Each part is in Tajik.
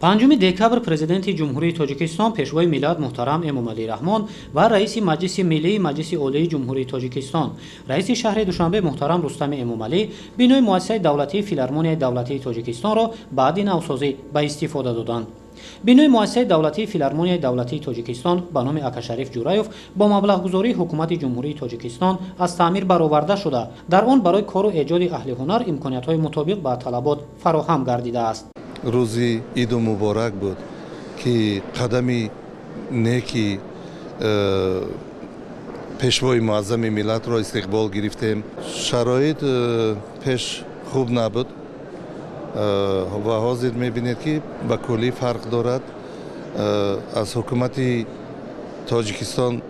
پنجم دکبر پرزیدنت جمهوری تاجیکستان پیشوای میلاد محترم امامعلی رحمان و رئیس مجلس ملی مجلس عالی جمهوری تاجیکستان رئیس شهر دوشنبه محترم رستم امامعلی بینوی مؤسسه دولتی فیلارمونیای دولتی تاجیکستان را بعد نوسازی به استفاده دادند. بینوی مؤسسه دولتی فیلارمونیای دولتی تاجیکستان به نام اکاشریف جورایوف با مبلغ گذاری حکومت جمهوری تاجیکستان از تعمیر برآورده شده در آن برای کار و ایجاد اهل هنر امکانیت‌های مطابق با طلبات فراهم گردیده است. روزی عید مبارک بود که قدمی نیکی پیشوای معظم ملت را استقبال گرفتیم. شرایط پیش خوب نبود و حاضر میبینید که به کلی فرق دارد. از حکومت تاجیکستان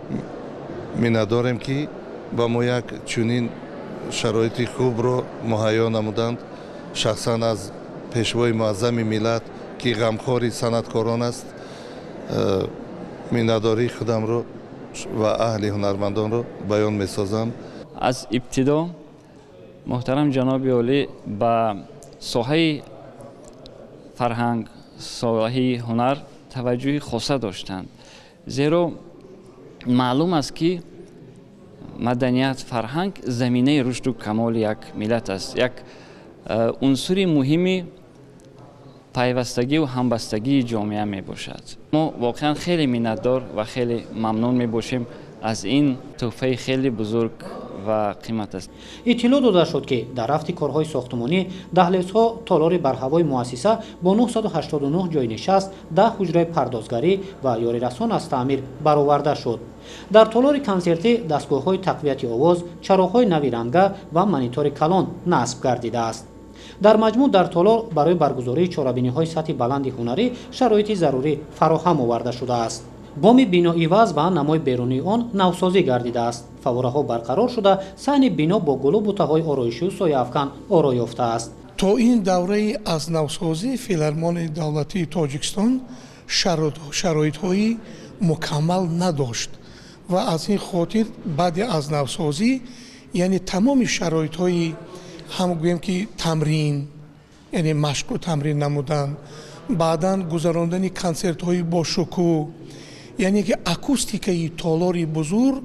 می‌نداریم که با ما یک چنین شرایط خوب را مهیا نمودند. شخصا از پیشوای معظم ملت که غمخوار صنعتکاران است مینداری خودم رو و اهل هنرمندان رو بیان میسازم. از ابتدا محترم جناب عالی با ساحه فرهنگ، ساحه هنر توجه خاصه داشتند، زیرا معلوم است که مدنیت فرهنگ زمینه رشد و کمال یک ملت است، یک عنصر مهمی پیوستگی و همبستگی جامعه می باشد. ما واقعا خیلی منتدار و خیلی ممنون می باشیم از این تحفه خیلی بزرگ و قیمت است. اطلاع داده شد که در رفت کارهای ساختمانی دهلیزها تالار برهوای مؤسسه با 989 جای نشست، 10 حجره پردازگری و یاری رسان از تعمیر برآورده شد. در تالار کنسرتی دستگاه‌های تقویت آواز، چراغ‌های نوی رنگه و مانیتور کلان نصب گردیده است. در مجموع در تالار برای برگزاری چهاربینی‌های سطح بلند هنری شرایط ضروری فراهم آورده شده است. بام بنا عوض و نمای بیرونی آن نوسازی گردیده است. فواره‌ها برقرار شده، صحن بنا با گل و بوته‌های آرایشی و سایه‌افکن آرای یافته است. تا این دوره از نوسازی فیلارمونیای دولتی تاجیکستان شرایط‌های مکمل نداشت و از این خاطر بعد از نوسازی یعنی تمام شرایط‌های هم گویم که تمرین، یعنی مشق و تمرین نمودن، بعداً گذراندن کنسرت‌های با شکوه، یعنی که اکوستیکای تالاری بزرگ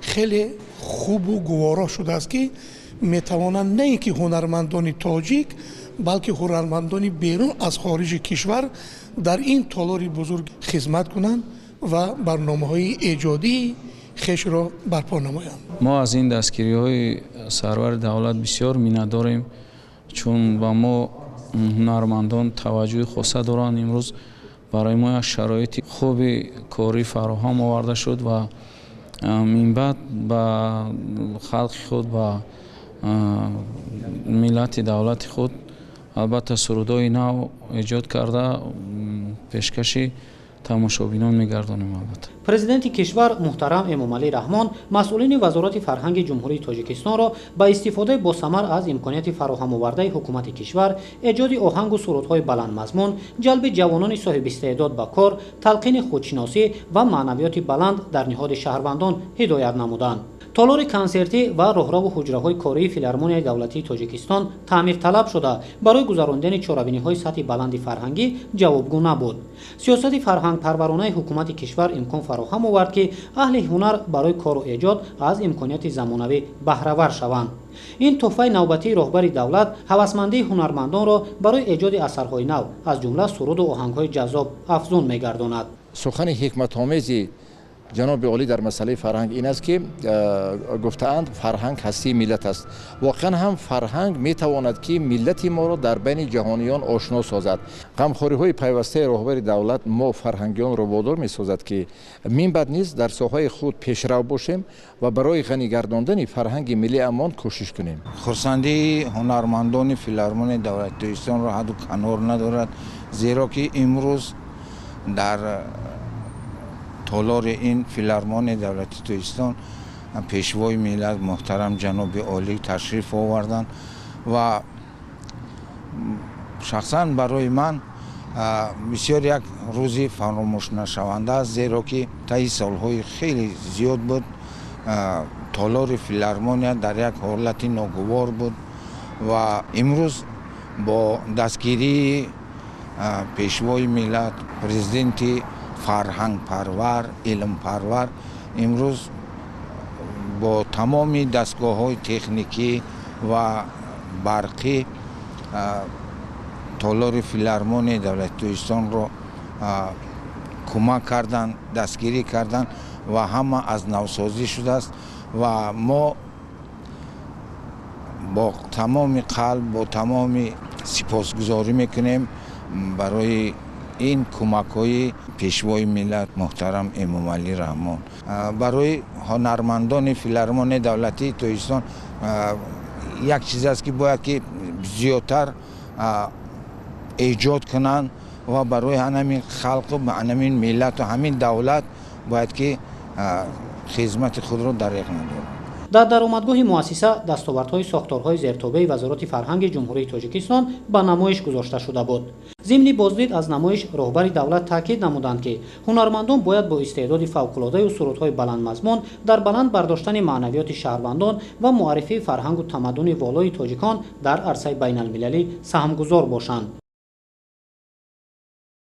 خیلی خوب و گوارا شده است که میتوانند نه اینکه هنرمندان تاجیک بلکه هنرمندان بیرون از خارج کشور در این تالاری بزرگ خدمت کنند و برنامه‌های ایجادی خیش را برپا نمایند. ما از این دستگیری‌های سرور دولت بسیار منتداریم، چون با ما هنرمندان توجه خاصه دارند. امروز برای ما شرایط خوب کاری فراهم آورده شد و من بعد با خلق خود و ملت دولت خود البته سرودای نو ایجاد کرده پیشکشی تماشابینان میگردانیم. البته پرزیدنت کشور محترم امامعلی رحمان مسئولین وزارت فرهنگ جمهوری تاجیکستان را با استفاده با ثمر از امکانات فراهم آورده حکومت کشور ایجاد آهنگ و سرودهای بلند مضمون، جلب جوانان صاحب استعداد به کار، تلقین خودشناسی و معنویات بلند در نهاد شهروندان هدایت نمودند. تالار کنسرتی و راهرو و حجره‌های کاری فیلارمونیای دولتی تاجیکستان تعمیر طلب شده برای گذراندن چهاربینی‌های سطح بلند فرهنگی جوابگو نبود. سیاست فرهنگ پرورانه حکومت کشور امکان فراهم آورد که اهل هنر برای کار و ایجاد از امکانات زمانوی بهره‌ور شوند. این تحفه نوبتی رهبر دولت هوسمندی هنرمندان را برای ایجاد اثرهای نو از جمله سرود و آهنگ‌های جذاب افزون می‌گرداند. سخن حکمت‌آمیزی جناب عالی در مسئله فرهنگ این است که گفتند فرهنگ هستی ملت است. واقعا هم فرهنگ میتواند که ملت ما را در بین جهانیان آشنا سازد. غمخواری های پیوسته رهبر دولت ما فرهنگیان را وادار میسازد که من بعد نیز در ساحه خود پیشرو باشیم و برای غنی گرداندن فرهنگ ملی امان کوشش کنیم. خرسندی هنرمندان فیلارمونیای دولتی تاجیکستان را حد و کنار ندارد، زیرا که امروز در تالار این فیلارمونیای دولتی تاجیکستان پیشوای ملت محترم جناب عالی تشریف آوردند و شخصا برای من بسیار یک روزی فراموش نشونده است، زیرا که طی سالهای خیلی زیاد بود تالار فیلارمونیا در یک حالت ناگوار بود و امروز با دستگیری пешвои миллат, президенти фарҳангпарвар, илмпарвар имрӯз бо тамоми дастгоҳҳои техникӣ ва барқӣ толори филармонияи давлати тоҷикистонро кӯмак карданд, дастгирӣ карданд ва ҳама аз навсозӣ шудааст ва мо бо тамоми қалб, бо тамоми сипосгузорӣ мекунем барои ин кӯмакҳои пешвои миллат муҳтарам Эмомалӣ Раҳмон. Барои ҳунармандони филармонияи давлатии Тоҷикистон як чиз аст ки бояд ки зиёдтар эҷод кунанд ва барои ҳамин халқу ҳамин миллату ҳамин давлат бояд ки хизмати худро дариқ надорад. дар даромадгоҳи муассиса дастовардҳои сохторҳои зертобаи Вазорати фарҳанги Ҷумҳурии Тоҷикистон ба намоиш гузошта шуда буд. зимни боздид аз намоиш роҳбари давлат таъкид намуданд ки ҳунармандон бояд бо истеъдоди фавқулодаю сурудҳои баландмазмун дар баланд бардоштани маънавиёти шаҳрвандон ва муаррифии фарҳангу тамаддуни волои тоҷикон дар арсаи байналмилалӣ саҳмгузор бошанд.